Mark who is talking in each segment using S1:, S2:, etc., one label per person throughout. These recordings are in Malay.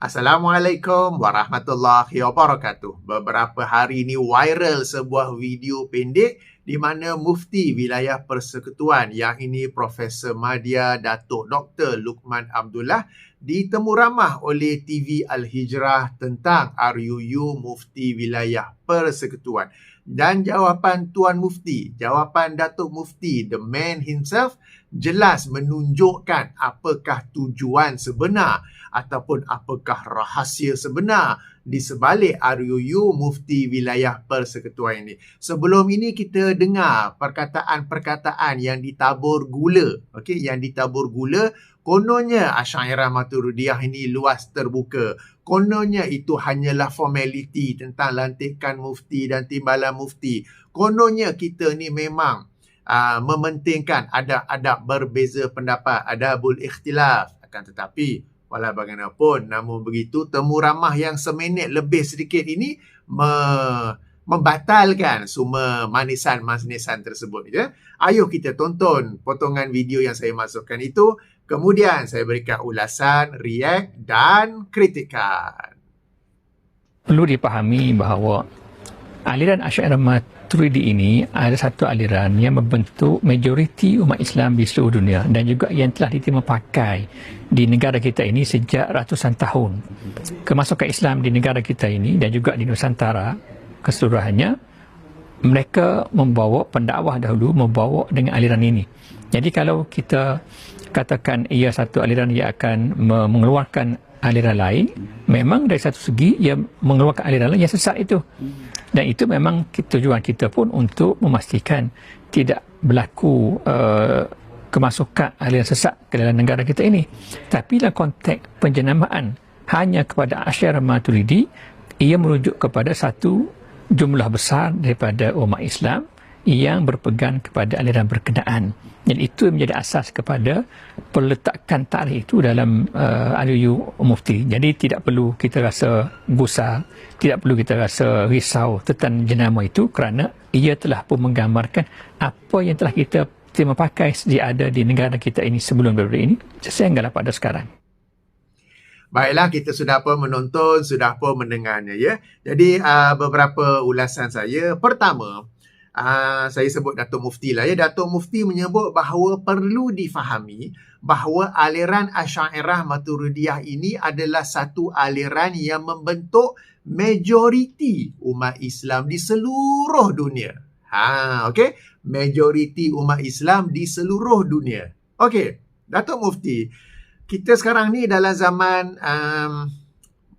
S1: Assalamualaikum warahmatullahi wabarakatuh. Beberapa hari ini viral sebuah video pendek di mana Mufti Wilayah Persekutuan, yang ini Profesor Madya Datuk Dr. Luqman Abdullah, ditemu ramah oleh TV Al-Hijrah tentang RUU Mufti Wilayah Persekutuan. Dan jawapan Tuan Mufti, jawapan Datuk Mufti, the man himself, jelas menunjukkan apakah tujuan sebenar ataupun apakah rahsia sebenar di sebalik RUU Mufti Wilayah Persekutuan ini. Sebelum ini kita dengar perkataan-perkataan yang ditabur gula. Okey, yang ditabur gula, kononnya Asy'ariyah Maturidiyah ini luas terbuka. Kononnya itu hanyalah formaliti tentang lantikan mufti dan timbalan mufti. Kononnya kita ni memang mementingkan adab-adab berbeza pendapat, adabul ikhtilaf. Akan tetapi walau bagaimanapun, namun begitu, temu ramah yang seminit lebih sedikit ini membatalkan semua manisan-manisan tersebut. Ya? Ayuh kita tonton potongan video yang saya masukkan itu. Kemudian saya berikan ulasan, react dan kritikan.
S2: Perlu dipahami bahawa aliran Asy'ariyah Maturidi ini ada satu aliran yang membentuk majoriti umat Islam di seluruh dunia dan juga yang telah diterima pakai di negara kita ini sejak ratusan tahun. Kemasukan Islam di negara kita ini dan juga di Nusantara keseluruhannya, mereka membawa pendakwah dahulu membawa dengan aliran ini. Jadi kalau kita katakan ia satu aliran yang akan mengeluarkan aliran lain, memang dari satu segi ia mengeluarkan aliran lain yang sesat itu. Dan itu memang tujuan kita pun untuk memastikan tidak berlaku kemasukan aliran sesat ke dalam negara kita ini. Tapi dalam konteks penjenamaan hanya kepada Asy'ariyah Maturidi, ia merujuk kepada satu jumlah besar daripada umat Islam yang berpegang kepada aliran berkenaan. Dan itu menjadi asas kepada peletakan tarikh itu dalam RUU Mufti. Jadi tidak perlu kita rasa gusar, tidak perlu kita rasa risau tentang jenama itu, kerana ia telah pun menggambarkan apa yang telah kita terima pakai sedia ada di negara kita ini sebelum daripada ini sehinggalah pada sekarang.
S1: Baiklah, kita sudah pun menonton, sudah pun mendengarnya, ya. Jadi beberapa ulasan saya. Pertama, saya sebut Datuk Mufti lah, ya. Datuk Mufti menyebut bahawa perlu difahami bahawa aliran Asy'ariyah Maturidiyah ini adalah satu aliran yang membentuk majoriti umat Islam di seluruh dunia. Okey, majoriti umat Islam di seluruh dunia. Okey, Datuk Mufti, kita sekarang ni dalam zaman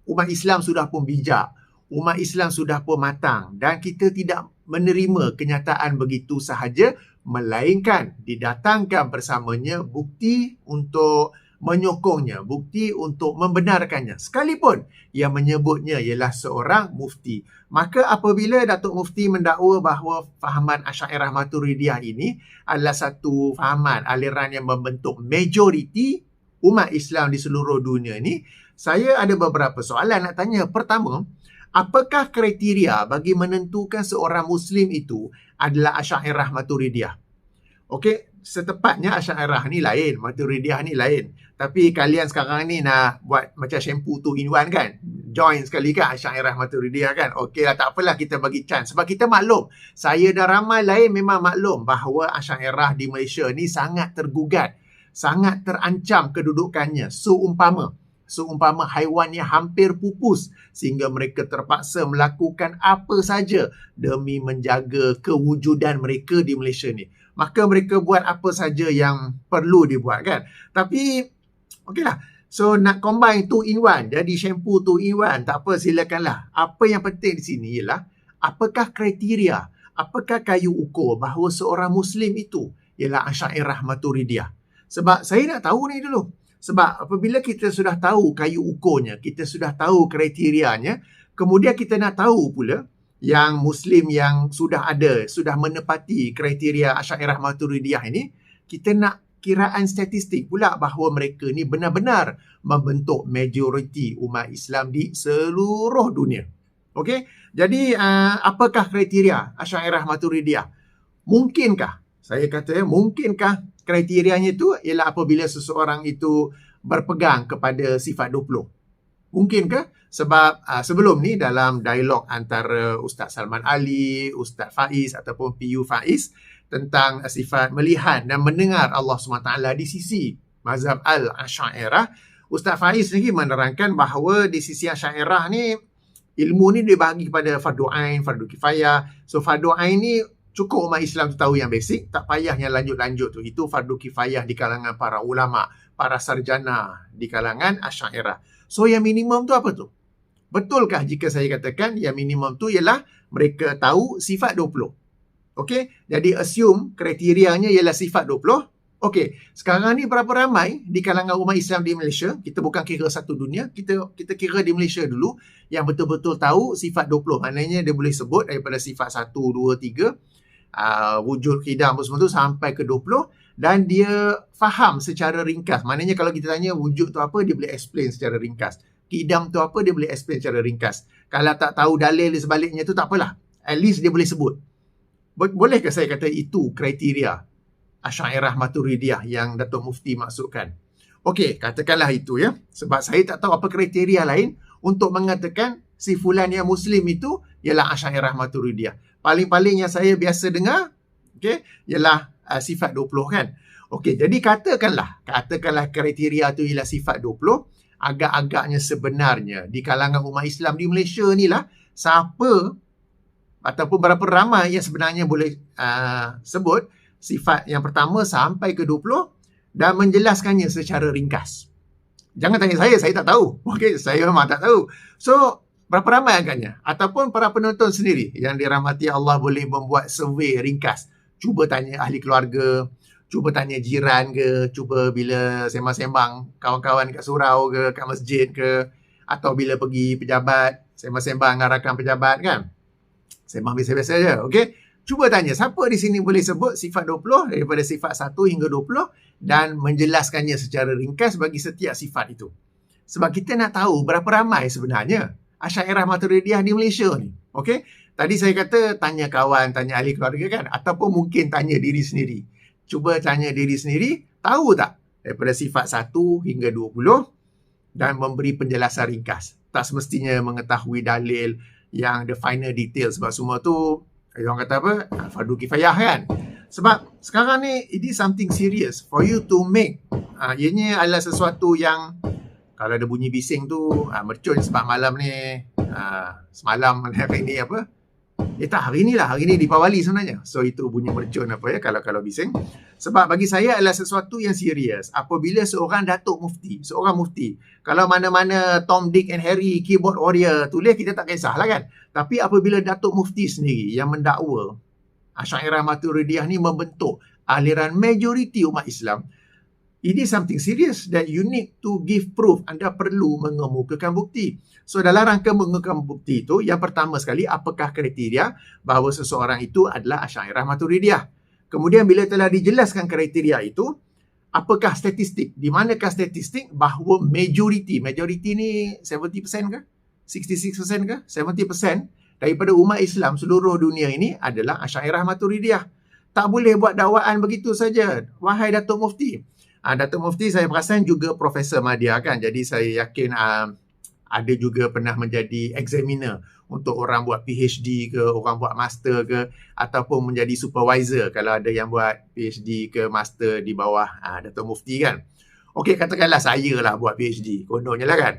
S1: umat Islam sudah pun bijak, umat Islam sudah pun matang, dan kita tidak menerima kenyataan begitu sahaja, melainkan didatangkan bersamanya bukti untuk menyokongnya, bukti untuk membenarkannya, sekalipun yang menyebutnya ialah seorang mufti. Maka apabila Datuk Mufti mendakwa bahawa fahaman Asy'ariyah Maturidiyah ini adalah satu fahaman aliran yang membentuk majoriti umat Islam di seluruh dunia ini, saya ada beberapa soalan nak tanya. Pertama, apakah kriteria bagi menentukan seorang Muslim itu adalah Asy'ariyah Maturidiyah? Okey, setepatnya Asy'ariyah ni lain, Maturidiyah ni lain. Tapi kalian sekarang ni nak buat macam shampoo 2 in 1 kan? Join sekali kan Asy'ariyah Maturidiyah kan? Okey lah, tak apalah, kita bagi chance. Sebab kita maklum, saya dan ramai lain memang maklum bahawa Asy'ariyah di Malaysia ni sangat tergugat, sangat terancam kedudukannya, seumpama haiwan yang hampir pupus, sehingga mereka terpaksa melakukan apa saja demi menjaga kewujudan mereka di Malaysia ni. Maka mereka buat apa saja yang perlu dibuat kan. Tapi okeylah, so nak combine 2 in 1, jadi shampoo 2 in 1, tak apa, silakanlah. Apa yang penting di sini ialah apakah kriteria, apakah kayu ukur bahawa seorang Muslim itu ialah Asy'ariyah Maturidiyah. Sebab saya nak tahu ni dulu. Sebab apabila kita sudah tahu kayu ukurnya, kita sudah tahu kriterianya, kemudian kita nak tahu pula yang Muslim yang sudah ada, sudah menepati kriteria Asy'ariyah Maturidiyah ini, kita nak kiraan statistik pula bahawa mereka ni benar-benar membentuk majoriti umat Islam di seluruh dunia. Okey? Jadi apakah kriteria Asy'ariyah Maturidiyah? Mungkinkah, saya kata, mungkinkah kriterianya itu ialah apabila seseorang itu berpegang kepada sifat 20? Mungkin ke? Sebab sebelum ni dalam dialog antara Ustaz Salman Ali, Ustaz Faiz ataupun PU Faiz tentang sifat melihat dan mendengar Allah SWT di sisi mazhab Al-Asy'ariyah, Ustaz Faiz lagi menerangkan bahawa di sisi Asy'ariyah ni ilmu ni dibahagi kepada fardu ain, fardu kifayah. So fardu ain ni cukup umat Islam tu tahu yang basic, tak payah yang lanjut-lanjut tu. Itu fardu kifayah di kalangan para ulama, para sarjana di kalangan Asy'ariyah. So yang minimum tu apa tu? Betulkah jika saya katakan yang minimum tu ialah mereka tahu sifat 20? Okey, jadi assume kriterianya ialah sifat 20. Okey, sekarang ni berapa ramai di kalangan umat Islam di Malaysia? Kita bukan kira satu dunia, kita kira di Malaysia dulu yang betul-betul tahu sifat 20. Maknanya dia boleh sebut daripada sifat 1, 2, 3, wujud, qidam semua tu sampai ke 20 dan dia faham secara ringkas. Maknanya kalau kita tanya wujud tu apa, dia boleh explain secara ringkas. Qidam tu apa, dia boleh explain secara ringkas. Kalau tak tahu dalil di sebaliknya tu tak apalah. At least dia boleh sebut. Bolehkah saya kata itu kriteria Asy'ariyah Maturidiyah yang Datuk Mufti maksudkan? Okey, katakanlah itu ya. Sebab saya tak tahu apa kriteria lain untuk mengatakan si fulan yang Muslim itu ialah Asy'ariyah Maturidiyah. Paling-paling yang saya biasa dengar, okey, ialah sifat 20 kan. Okey, jadi katakanlah kriteria tu ialah sifat 20, agak-agaknya sebenarnya di kalangan umat Islam di Malaysia ni lah, siapa ataupun berapa ramai yang sebenarnya boleh sebut sifat yang pertama sampai ke 20 dan menjelaskannya secara ringkas. Jangan tanya saya tak tahu. Okey, saya memang tak tahu. So, berapa ramai agaknya? Ataupun para penonton sendiri yang dirahmati Allah boleh membuat survey ringkas. Cuba tanya ahli keluarga, cuba tanya jiran ke, cuba bila sembang-sembang kawan-kawan kat surau ke, kat masjid ke, atau bila pergi pejabat, sembang-sembang dengan rakan pejabat kan. Sembang biasa-biasa je, okey? Cuba tanya, siapa di sini boleh sebut sifat 20 daripada sifat 1 hingga 20 dan menjelaskannya secara ringkas bagi setiap sifat itu. Sebab kita nak tahu berapa ramai sebenarnya Asy'ariyah Maturidiyah di Malaysia ni. Okey? Tadi saya kata tanya kawan, tanya ahli keluarga kan? Ataupun mungkin tanya diri sendiri. Cuba tanya diri sendiri, tahu tak daripada sifat 1 hingga 20 dan memberi penjelasan ringkas. Tak semestinya mengetahui dalil yang the final detail sebab semua tu orang kata apa? Fardu kifayah kan? Sebab sekarang ni it is something serious for you to make. Ianya adalah sesuatu yang kalau ada bunyi bising tu mercun sebab malam ni semalam hari ni apa? Hari ni di Pawali sebenarnya. So itu bunyi mercun apa ya kalau bising. Sebab bagi saya adalah sesuatu yang serius. Apabila seorang Datuk Mufti, seorang mufti, kalau mana-mana Tom, Dick and Harry, keyboard warrior tulis kita tak kisahlah kan. Tapi apabila Datuk Mufti sendiri yang mendakwa Asy'ariyah Maturidiyah ni membentuk aliran majoriti umat Islam, it is something serious that you need to give proof. Anda perlu mengemukakan bukti. So dalam rangka mengemukakan bukti itu, yang pertama sekali, apakah kriteria bahawa seseorang itu adalah Asy'ariyah Maturidiyah. Kemudian bila telah dijelaskan kriteria itu, apakah statistik? Di manakah statistik bahawa majoriti ni 70% ke? 66% ke? 70% daripada umat Islam seluruh dunia ini adalah Asy'ariyah Maturidiyah. Tak boleh buat dakwaan begitu saja. Wahai Datuk Mufti. Datuk Mufti saya perasan juga Profesor Madya kan. Jadi saya yakin ada juga pernah menjadi examiner untuk orang buat PhD ke, orang buat master ke, ataupun menjadi supervisor kalau ada yang buat PhD ke master di bawah Datuk Mufti kan. Okey, katakanlah saya lah buat PhD. Kononnya lah kan.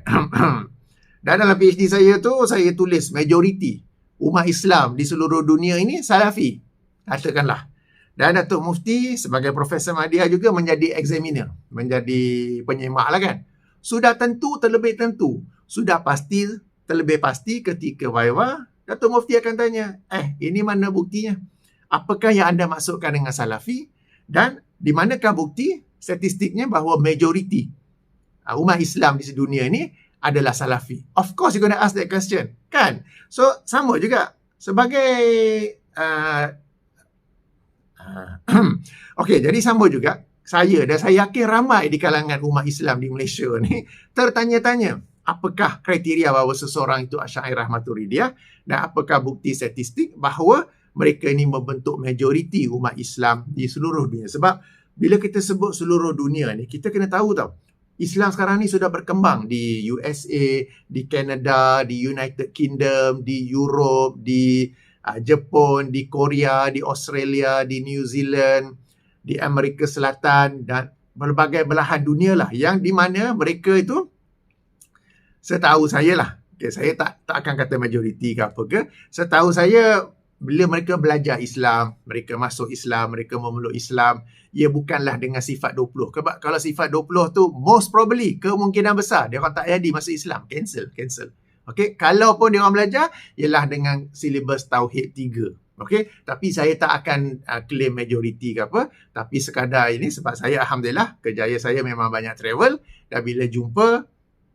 S1: Dan dalam PhD saya tu, saya tulis majoriti umat Islam di seluruh dunia ini Salafi. Katakanlah. Dan Datuk Mufti sebagai Profesor Madya juga menjadi examiner, menjadi penyemak lah kan. Sudah tentu, terlebih tentu, sudah pasti, terlebih pasti ketika viva, Datuk Mufti akan tanya, ini mana buktinya? Apakah yang anda maksudkan dengan Salafi? Dan di manakah bukti statistiknya bahawa majoriti umat Islam di dunia ini adalah Salafi? Of course you're going to ask that question, kan? So, sama juga. Sebagai okey, jadi sama juga saya dan saya yakin ramai di kalangan umat Islam di Malaysia ni tertanya-tanya apakah kriteria bahawa seseorang itu Asy'ariyah Maturidiyah dan apakah bukti statistik bahawa mereka ini membentuk majoriti umat Islam di seluruh dunia. Sebab bila kita sebut seluruh dunia ni, kita kena tahu tau, Islam sekarang ni sudah berkembang di USA, di Canada, di United Kingdom, di Europe, di Jepun, di Korea, di Australia, di New Zealand, di Amerika Selatan dan berbagai belahan dunia lah, yang di mana mereka itu, setahu saya lah, saya tak akan kata majoriti ke apa ke, setahu saya bila mereka belajar Islam, mereka masuk Islam, mereka memeluk Islam, ia bukanlah dengan sifat 20. Sebab kalau sifat 20 tu, most probably, kemungkinan besar, dia orang tak jadi masuk Islam. Cancel. Okay, kalau pun dia orang belajar, ialah dengan silibus Tauhid 3. Okay, tapi saya tak akan claim majoriti ke apa, tapi sekadar ini sebab saya Alhamdulillah, kerjaya saya memang banyak travel, dan bila jumpa,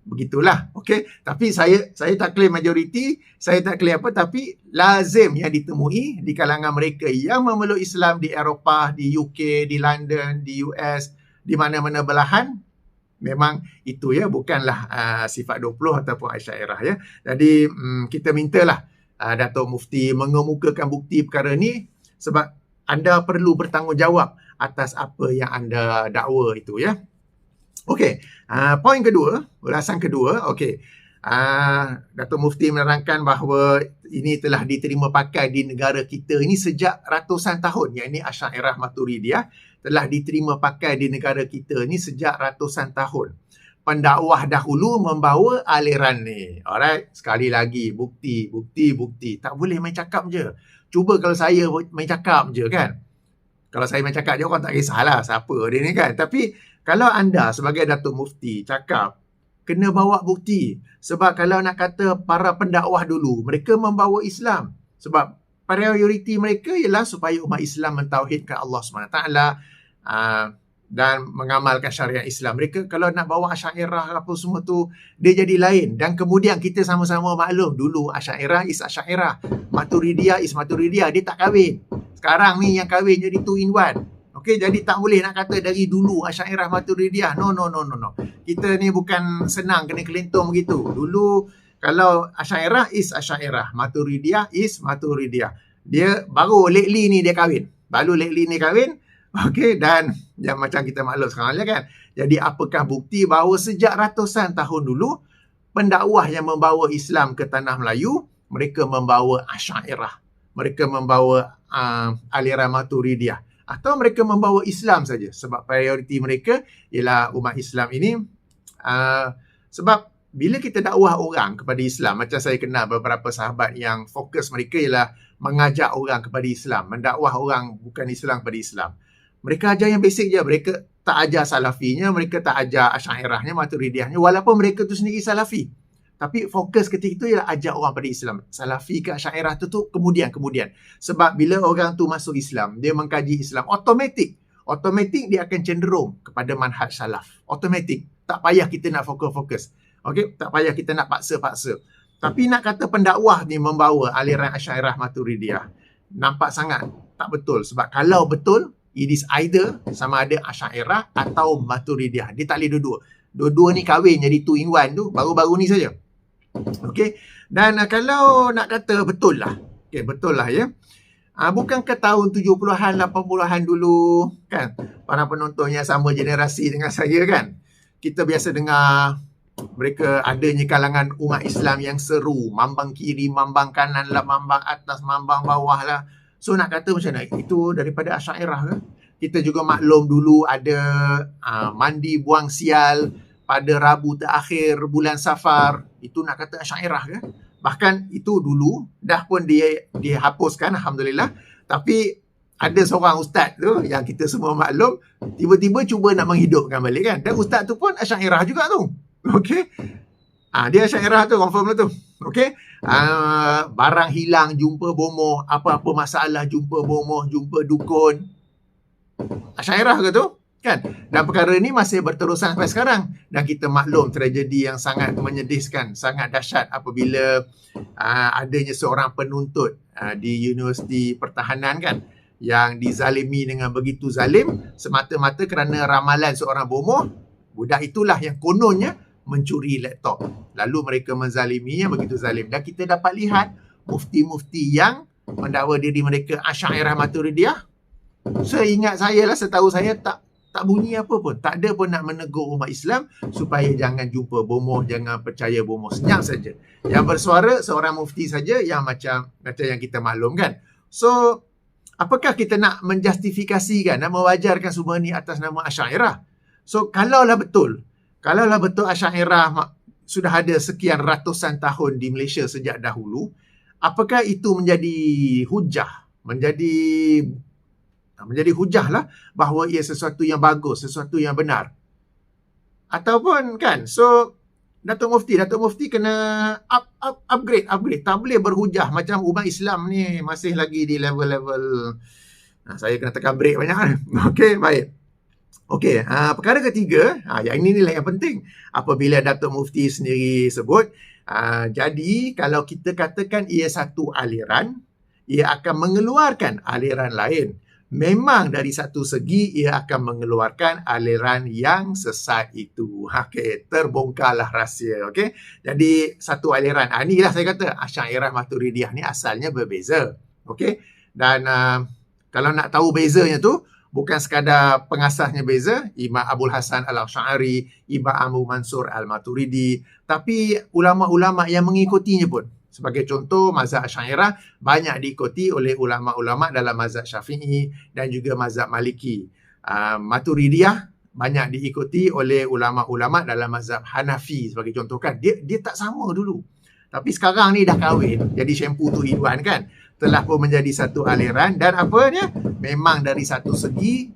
S1: begitulah. Okey, tapi saya tak claim majoriti, saya tak claim apa, tapi lazim yang ditemui di kalangan mereka yang memeluk Islam di Eropah, di UK, di London, di US, di mana-mana belahan, memang itu ya, bukanlah sifat 20 ataupun Asy'ariyah ya. Jadi kita mintalah Datuk Mufti mengemukakan bukti perkara ni, sebab anda perlu bertanggungjawab atas apa yang anda dakwa itu ya. Okey, poin kedua, ulasan kedua, okey. Datuk Mufti menerangkan bahawa ini telah diterima pakai di negara kita ini sejak ratusan tahun. Yang ini Asy'ariyah Maturidiyah telah diterima pakai di negara kita ini sejak ratusan tahun. Pendakwah dahulu membawa aliran ni. Alright, sekali lagi bukti. Tak boleh main cakap je. Cuba kalau saya main cakap je kan. Kalau saya main cakap je, orang tak kisahlah siapa dia ni kan. Tapi kalau anda sebagai Datuk Mufti cakap, kena bawa bukti. Sebab kalau nak kata para pendakwah dulu, mereka membawa Islam. Sebab prioriti mereka ialah supaya umat Islam mentauhidkan Allah SWT dan mengamalkan syariat Islam. Mereka kalau nak bawa Asy'ariyah apa semua tu, dia jadi lain. Dan kemudian kita sama-sama maklum, dulu Asy'ariyah is Asy'ariyah, Maturidiyah is Maturidiyah. Dia tak kahwin. Sekarang ni yang kahwin jadi 2 in 1. Okey, jadi tak boleh nak kata dari dulu Asy'ariyah Maturidiyah. No. Kita ni bukan senang kena kelentung begitu. Dulu kalau Asy'ariyah is Asy'ariyah, Maturidiyah is Maturidiyah. Dia baru lately ni dia kahwin. Okey, dan yang macam kita maklum sekarang kan. Jadi apakah bukti bahawa sejak ratusan tahun dulu pendakwah yang membawa Islam ke tanah Melayu, mereka membawa Asy'ariyah. Mereka membawa aliran Maturidiyah. Atau mereka membawa Islam saja, sebab prioriti mereka ialah umat Islam ini. Sebab bila kita dakwah orang kepada Islam, macam saya kenal beberapa sahabat yang fokus mereka ialah mengajak orang kepada Islam, mendakwah orang bukan Islam kepada Islam. Mereka ajar yang basic je, mereka tak ajar Salafinya, mereka tak ajar Asy'ariyahnya, Maturidiyahnya, walaupun mereka tu sendiri Salafi. Tapi fokus ketika itu ialah ajak orang pada Islam. Salafi ke Asy'ariyah tu kemudian. Sebab bila orang tu masuk Islam, dia mengkaji Islam, automatik dia akan cenderung kepada manhaj salaf. Automatik. Tak payah kita nak fokus. Okey, tak payah kita nak paksa. Tapi nak kata pendakwah ni membawa aliran Asy'ariyah Maturidiyah, nampak sangat tak betul. Sebab kalau betul, it is either sama ada Asy'ariyah atau Maturidiyah. Dia tak boleh dua-dua. Dua-dua ni kahwin jadi 2 in 1 tu baru-baru ni saja. Okey, dan kalau nak kata betul lah ya, bukankah tahun 70-an 80-an dulu kan, para penontonnya sama generasi dengan saya kan, kita biasa dengar mereka adanya kalangan umat Islam yang seru, mambang kiri, mambang kanan lah, mambang atas, mambang bawah lah. So nak kata macam mana, itu daripada Asy'ariyah ke? Kita juga maklum dulu ada mandi buang sial pada Rabu terakhir bulan Safar, itu nak kata Asy'ariyah ke? Bahkan itu dulu dah pun dia hapuskan, Alhamdulillah. Tapi ada seorang ustaz tu yang kita semua maklum, tiba-tiba cuba nak menghidupkan balik kan. Dan ustaz tu pun Asy'ariyah juga tu. Okey. Dia Asy'ariyah tu, confirm lah tu. Okey. Barang hilang jumpa bomoh, apa-apa masalah jumpa bomoh, jumpa dukun. Asy'ariyah ke tu? Kan? Dan perkara ini masih berterusan sampai sekarang. Dan kita maklum tragedi yang sangat menyedihkan, sangat dahsyat apabila adanya seorang penuntut di Universiti Pertahanan kan, yang dizalimi dengan begitu zalim semata-mata kerana ramalan seorang bomoh. Budak itulah yang kononnya mencuri laptop. Lalu mereka menzaliminya begitu zalim. Dan kita dapat lihat mufti-mufti yang mendakwa diri mereka Asy'ariyah Maturidiyah. Seingat saya lah, setahu saya tak tak bunyi apa pun. Tak ada pun nak menegur umat Islam supaya jangan jumpa bomoh, jangan percaya bomoh. Senyap saja. Yang bersuara seorang mufti saja yang macam yang kita maklumkan. So, apakah kita nak menjustifikasikan, nak mewajarkan semua ni atas nama Asy'ariyah? So, kalaulah betul Asy'ariyah sudah ada sekian ratusan tahun di Malaysia sejak dahulu, apakah itu menjadi hujah? Menjadi hujah lah bahawa ia sesuatu yang bagus, sesuatu yang benar. Ataupun kan, so Datuk Mufti kena upgrade. Tak boleh berhujah macam umat Islam ni masih lagi di level-level. Saya kena tekan break banyak kan. Okey, baik. Okey, perkara ketiga, yang inilah yang penting. Apabila Datuk Mufti sendiri sebut, jadi kalau kita katakan ia satu aliran, ia akan mengeluarkan aliran lain. Memang dari satu segi ia akan mengeluarkan aliran yang sesat itu. Okey, terbongkarlah rahsia. Okey, jadi satu aliran. Inilah saya kata Asy'ariyah Maturidiyah ni asalnya berbeza. Okey, dan kalau nak tahu bezanya tu, bukan sekadar pengasasnya beza, Imam Abul Hasan Al-Asy'ari, Imam Abu Mansur Al-Maturidi, tapi ulama-ulama yang mengikutinya pun. Sebagai contoh, mazhab Asy'ariyah banyak diikuti oleh ulama-ulama dalam mazhab Syafi'i dan juga mazhab Maliki. Maturidiyah banyak diikuti oleh ulama-ulama dalam mazhab Hanafi sebagai contoh kan. Dia tak sama dulu. Tapi sekarang ni dah kahwin, jadi syampu tu hiduan kan. Telah pun menjadi satu aliran dan apa dia? Memang dari satu segi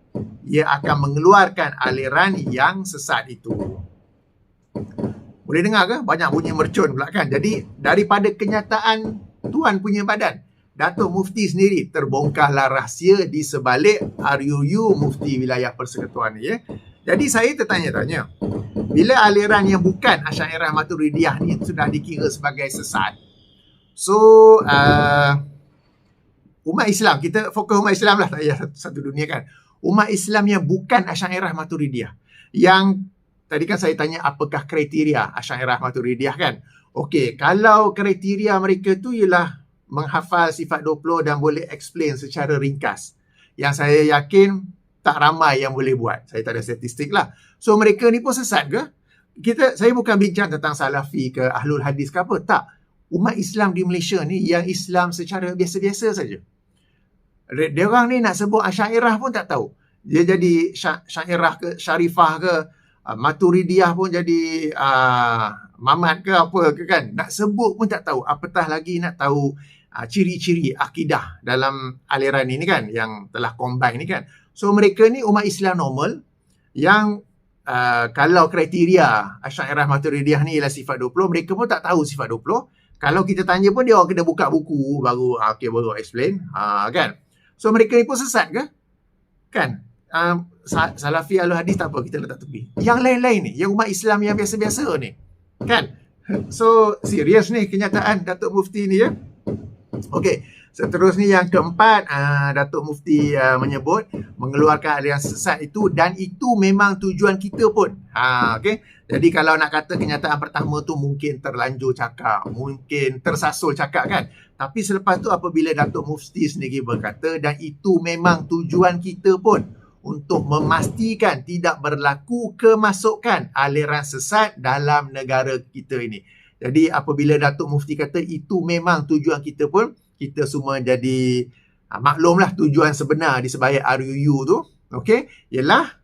S1: ia akan mengeluarkan aliran yang sesat itu. Boleh dengar ke? Banyak bunyi mercun pula kan. Jadi daripada kenyataan tuan punya badan, Datuk Mufti sendiri terbongkarlah rahsia di sebalik RUU Mufti Wilayah Persekutuan ni ya. Jadi saya tertanya-tanya, bila aliran yang bukan Asy'ariyah Maturidiyah ni sudah dikira sebagai sesat, so umat Islam, kita fokus umat Islam lah, tak payah satu dunia kan. Umat Islam yang bukan Asy'ariyah Maturidiyah, yang tadi kan saya tanya apakah kriteria Asy'ariyah Maturidiyah kan. Okey, kalau kriteria mereka tu ialah menghafal sifat 20 dan boleh explain secara ringkas, yang saya yakin tak ramai yang boleh buat. Saya tak ada statistik lah. So mereka ni pun sesat ke? Saya bukan bincang tentang Salafi ke Ahlul Hadis ke apa. Tak. Umat Islam di Malaysia ni yang Islam secara biasa-biasa saja. Dia orang ni nak sebut Asy'ariyah pun tak tahu. Dia jadi Syairah ke, Syarifah ke, Maturidiyah pun jadi Mamat ke apa ke kan. Nak sebut pun tak tahu. Apatah lagi nak tahu ciri-ciri akidah dalam aliran ini kan, yang telah combine ni kan. So mereka ni umat Islam normal yang kalau kriteria Asy'ariyah Maturidiyah ni ialah sifat 20, mereka pun tak tahu sifat 20. Kalau kita tanya pun dia orang kena buka buku baru baru explain kan. So mereka ni pun sesat ke? Kan? Salafi Ahlul Hadis tak apa, kita letak tepi. Yang lain-lain ni, yang umat Islam yang biasa-biasa ni. Kan? So serius ni kenyataan Datuk Mufti ni ya. Okey, seterusnya yang keempat, Datuk Mufti menyebut mengeluarkan aliran sesat itu, dan itu memang tujuan kita pun. Okey. Jadi kalau nak kata kenyataan pertama tu mungkin terlanjur cakap, mungkin tersasul cakap kan. Tapi selepas tu apabila Datuk Mufti sendiri berkata dan itu memang tujuan kita pun untuk memastikan tidak berlaku kemasukan aliran sesat dalam negara kita ini. Jadi apabila Datuk Mufti kata itu memang tujuan kita pun, kita semua jadi maklumlah tujuan sebenar di sebalik RUU tu, okey, ialah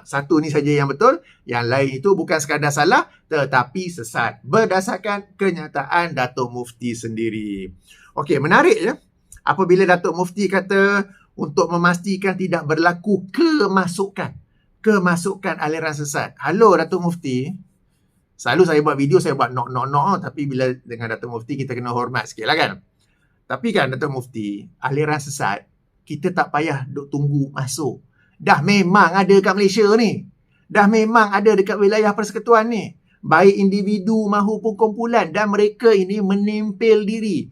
S1: satu ni saja yang betul, yang lain itu bukan sekadar salah tetapi sesat berdasarkan kenyataan Datuk Mufti sendiri. Okey, menarik ya. Apabila Datuk Mufti kata untuk memastikan tidak berlaku kemasukan aliran sesat. Halo Datuk Mufti. Selalu saya buat video, saya buat nok, tapi bila dengan Datuk Mufti kita kena hormat sikit lah kan. Tapi kan Datuk Mufti, aliran sesat kita tak payah duk tunggu masuk. Dah memang ada kat Malaysia ni. Dah memang ada dekat wilayah persekutuan ni. Baik individu maupun kumpulan, dan mereka ini menempel diri,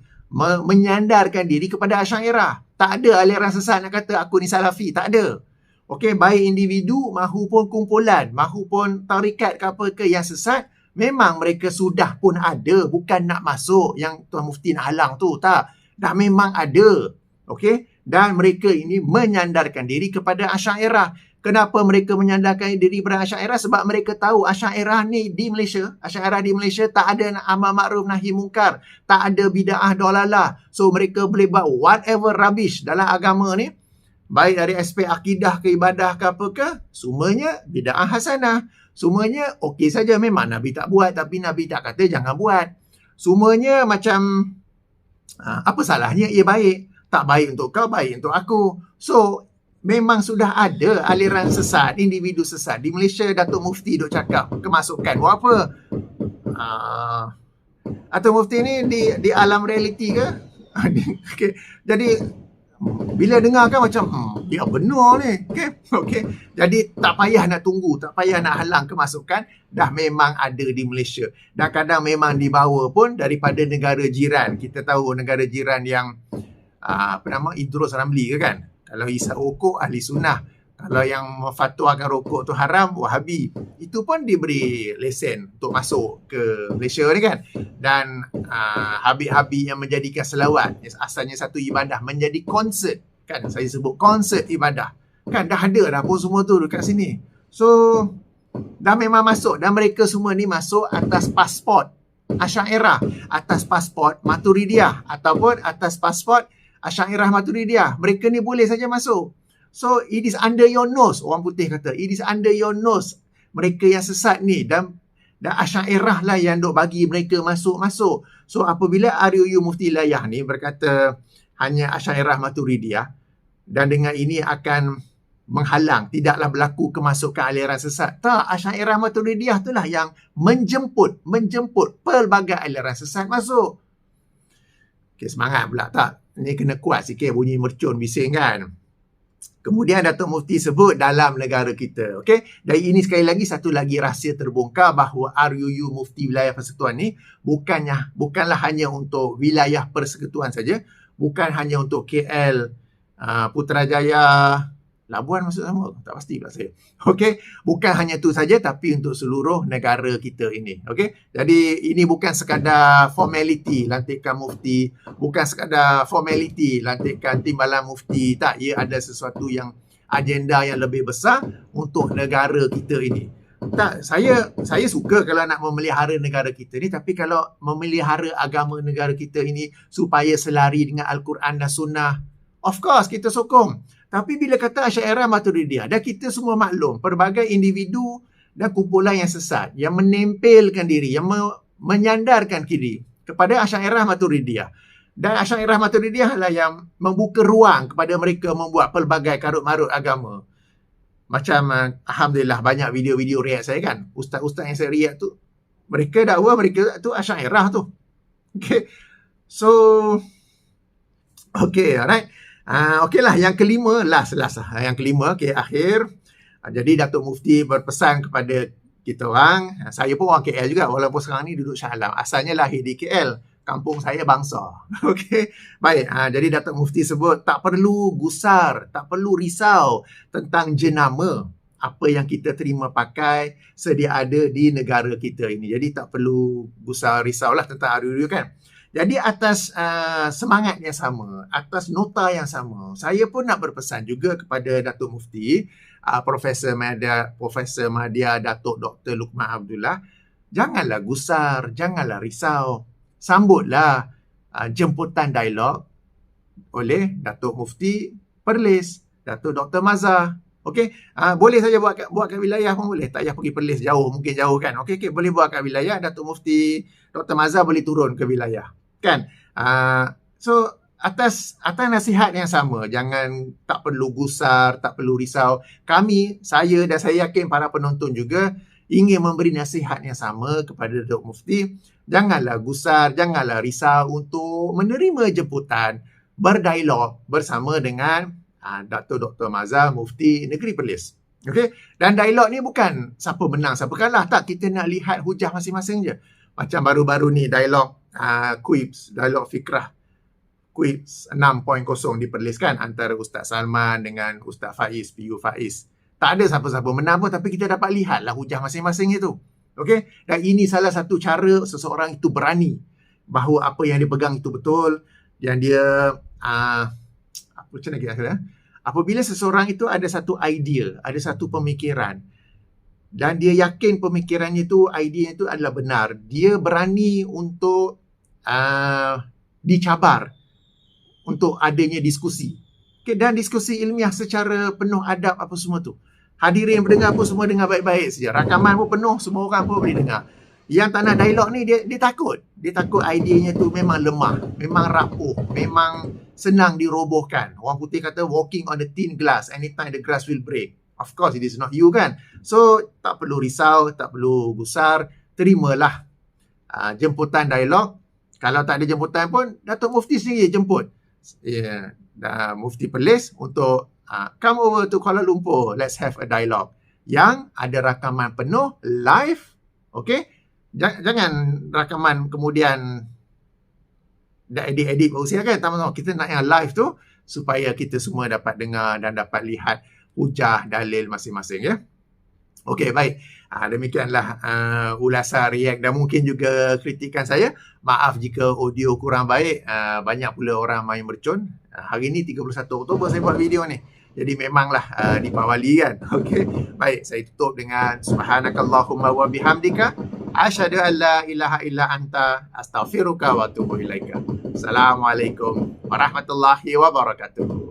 S1: menyandarkan diri kepada Asy'ariyah. Tak ada aliran sesat nak kata aku ni Salafi, tak ada. Okey, baik individu maupun kumpulan, maupun tarikat ke apa ke yang sesat, memang mereka sudah pun ada, bukan nak masuk yang Tuan Mufti nak halang tu, tak. Dah memang ada. Okey, dan mereka ini menyandarkan diri kepada Asy'ariyah. Kenapa mereka menyandarkan diri pada Asy'ariyah? Sebab mereka tahu Asy'ariyah ni di Malaysia, Asy'ariyah di Malaysia tak ada amar ma'ruf nahi mungkar, tak ada bid'ah dolalah. So mereka boleh buat whatever rubbish dalam agama ni, baik dari aspek akidah ke ibadah ke apa ke, semuanya bid'ah hasanah. Semuanya okey saja, memang Nabi tak buat tapi Nabi tak kata jangan buat. Semuanya macam apa salahnya ia baik? Tak baik untuk kau, baik untuk aku. So memang sudah ada aliran sesat, individu sesat di Malaysia. Datuk Mufti duk cakap kemasukan buat apa? Datuk Mufti ni di alam realiti ke? Okay. Jadi bila dengar kan macam dia benar ni. Okay. Jadi tak payah nak tunggu, tak payah nak halang kemasukan, dah memang ada di Malaysia. Dan kadang memang dibawa pun daripada negara jiran. Kita tahu negara jiran yang Idrus Ramli ke kan? Kalau isap rokok ahli sunnah, kalau yang memfatwakan rokok tu haram, Wahabi. Itu pun diberi lesen untuk masuk ke Malaysia ni kan. Dan Habib-habib yang menjadikan selawat, asalnya satu ibadah, menjadi konsert kan. Saya sebut konsert ibadah. Kan dah ada dah pun semua tu dekat sini. So dah memang masuk, dan mereka semua ni masuk atas pasport Asy'ariyah, atas pasport Maturidiyah, ataupun atas pasport Asy'ariyah Maturidiyah. Mereka ni boleh saja masuk. So it is under your nose, orang putih kata. It is under your nose. Mereka yang sesat ni, dan Asy'ariyah lah yang duk bagi mereka masuk-masuk. So apabila RUU Mufti Wilayah ni berkata hanya Asy'ariyah Maturidiyah, dan dengan ini akan menghalang, tidaklah berlaku kemasukan aliran sesat. Tak, Asy'ariyah Maturidiyah itulah yang menjemput pelbagai aliran sesat masuk. Okay, semangat pula tak? Ni kena kuat sikit bunyi mercun bising kan. Kemudian Datuk Mufti sebut dalam negara kita. Okey, dari ini sekali lagi satu lagi rahsia terbongkar bahawa RUU Mufti Wilayah Persekutuan ni bukanlah hanya untuk wilayah persekutuan saja, bukan hanya untuk KL, Putrajaya, Labuan maksud sama? Tak pasti pula saya. Okey, bukan hanya tu saja tapi untuk seluruh negara kita ini. Okey, jadi ini bukan sekadar formality lantikan mufti, bukan sekadar formality lantikan timbalan mufti. Tak, ia ada sesuatu yang agenda yang lebih besar untuk negara kita ini. Tak, saya suka kalau nak memelihara negara kita ni, tapi kalau memelihara agama negara kita ini supaya selari dengan Al-Quran dan Sunnah, of course kita sokong. Tapi bila kata Asy'ariyah Maturidiyah, dan kita semua maklum, pelbagai individu dan kumpulan yang sesat, yang menempelkan diri, yang menyandarkan diri kepada Asy'ariyah Maturidiyah. Dan Asy'ariyah Maturidiyah lah yang membuka ruang kepada mereka membuat pelbagai karut-marut agama. Macam Alhamdulillah banyak video-video riak saya kan. Ustaz-ustaz yang saya riak tu, mereka dakwa mereka tu Asy'ariyah tu. Okay. So, okay, alright. Okey lah, yang kelima, last. Yang kelima, okay, akhir. Jadi Datuk Mufti berpesan kepada kita orang, saya pun orang KL juga, walaupun sekarang ni duduk Shah Alam. Asalnya lahir di KL, kampung saya Bangsa. Okey, baik. Jadi Datuk Mufti sebut tak perlu gusar, tak perlu risau tentang jenama apa yang kita terima pakai sedia ada di negara kita ini. Jadi tak perlu gusar risaulah tentang RUU kan. Jadi atas semangat yang sama, atas nota yang sama, saya pun nak berpesan juga kepada Datuk Mufti, Profesor Madya Datuk Dr. Luqman Abdullah, janganlah gusar, janganlah risau. Sambutlah jemputan dialog oleh Datuk Mufti Perlis, Datuk Dr. Mazhar. Okey, boleh saja buat kat wilayah pun boleh. Tak payah pergi Perlis jauh, mungkin jauh kan. Okey, boleh buat kat wilayah. Datuk Mufti Dr. Mazhar boleh turun ke wilayah. Kan? So atas nasihat yang sama, jangan, tak perlu gusar, tak perlu risau. Saya dan saya yakin para penonton juga ingin memberi nasihat yang sama kepada Datuk Mufti. Janganlah gusar, janganlah risau untuk menerima jemputan berdialog bersama dengan Datuk Dr. Mazhar Mufti Negeri Perlis. Okey, dan dialog ni bukan siapa menang siapa kalah, tak, kita nak lihat hujah masing-masing je. Macam baru-baru ni dialog Quips, dialog fikrah Quips 6.0 di Perlis kan, antara Ustaz Salman dengan Ustaz Faiz, PU Faiz. Tak ada siapa-siapa menang pun, tapi kita dapat lihatlah hujah masing-masing itu. Okey, dan ini salah satu cara seseorang itu berani bahawa apa yang dia pegang itu betul, dan dia macam mana kita kata, Apabila seseorang itu ada satu idea, ada satu pemikiran, dan dia yakin pemikirannya itu, idea itu adalah benar, dia berani untuk dicabar untuk adanya diskusi. Okay, dan diskusi ilmiah secara penuh adab apa semua tu. Hadirin pendengar pun semua dengar baik-baik saja. Rakaman pun penuh, semua orang pun boleh dengar. Yang tak nak dialog ni, dia takut. Dia takut idenya tu memang lemah, memang rapuh, memang senang dirobohkan. Orang putih kata walking on the thin glass, anytime the glass will break. Of course, it is not you kan. So, tak perlu risau, tak perlu gusar. Terimalah jemputan dialog. Kalau tak ada jemputan pun, Datuk Mufti sendiri jemput. Mufti Perlis untuk come over to Kuala Lumpur. Let's have a dialogue. Yang ada rakaman penuh, live. Okay? Jangan rakaman kemudian dah edit-edit baru siap kan. Kita nak yang live tu supaya kita semua dapat dengar dan dapat lihat hujah dalil masing-masing ya. Okey, baik. Demikianlah ulasan react dan mungkin juga kritikan saya. Maaf jika audio kurang baik. Banyak pula orang main mercun. Hari ni 31 Oktober saya buat video ni. Jadi memanglah dipawali kan. Okey. Baik, saya tutup dengan subhanakallahumma wa bihamdika asyhadu an la ilaha illa anta astaghfiruka wa atubu ilaika. Assalamualaikum warahmatullahi wabarakatuh.